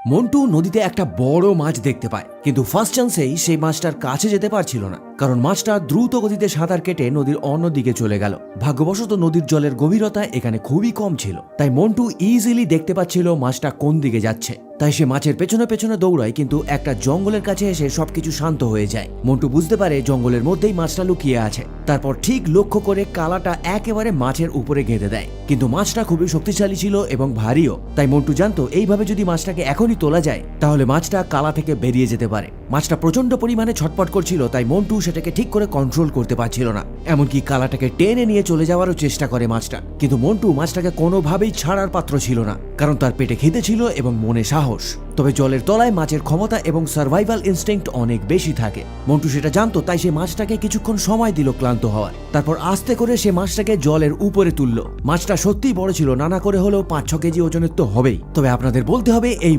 মন্টু নদীতে একটা বড় মাছ দেখতে পায়, কিন্তু ফার্স্ট চান্সেই সেই মাছটার কাছে যেতে পারছিল না, কারণ মাছটা দ্রুত গতিতে সাঁতার কেটে নদীর অন্য দিকে চলে গেল। ভাগ্যবশত নদীর জলের গভীরতা এখানে খুবই কম ছিল, তাই মন্টু ইজিলি দেখতে পাচ্ছিল মাছটা কোন দিকে যাচ্ছে। তাই সে মাছের পেছনে পেছনে দৌড়ায়, কিন্তু একটা জঙ্গলের কাছে এসে সবকিছু শান্ত হয়ে যায়। মন্টু বুঝতে পারে জঙ্গলের মধ্যেই মাছটা লুকিয়ে আছে। তারপর ঠিক লক্ষ্য করে কালাটা একেবারে মাছের উপরে গেঁথে দেয়, কিন্তু মাছটা খুবই শক্তিশালী ছিল এবং ভারীও। তাই মন্টু জানতো এইভাবে যদি মাছটাকে এখনই তোলা যায় তাহলে মাছটা কালা থেকে বেরিয়ে যেতে পারে। মাছটা প্রচন্ড পরিমাণে ছটপট করছিল, তাই মন্টু সেটাকে ঠিক করে কন্ট্রোল করতে পারছিল না। এমনকি কালাটাকে টেনে নিয়ে চলে যাওয়ারও চেষ্টা করে মাছটা, কিন্তু মন্টু মাছটাকে কোনোভাবেই ছাড়ার পাত্র ছিল না, কারণ তার পেটে খিদে ছিল এবং মনে সাহস। তবে জলের তলায় মাছের ক্ষমতা এবং সার্ভাইভাল ইনস্টিংক্ট অনেক বেশি থাকে। মন্টু সেটা জানতো, তাই সে মাছটাকে কিছুক্ষণ সময় দিল ক্লান্ত হওয়ার। তারপর আস্তে করে সে মাছটাকে জলের উপরে তুলল। মাছটা সত্যিই বড় ছিল, নানা করে হলেও 5-6 কেজি ওজনের তো হবেই। তবে আপনাদের বলতে হবে এই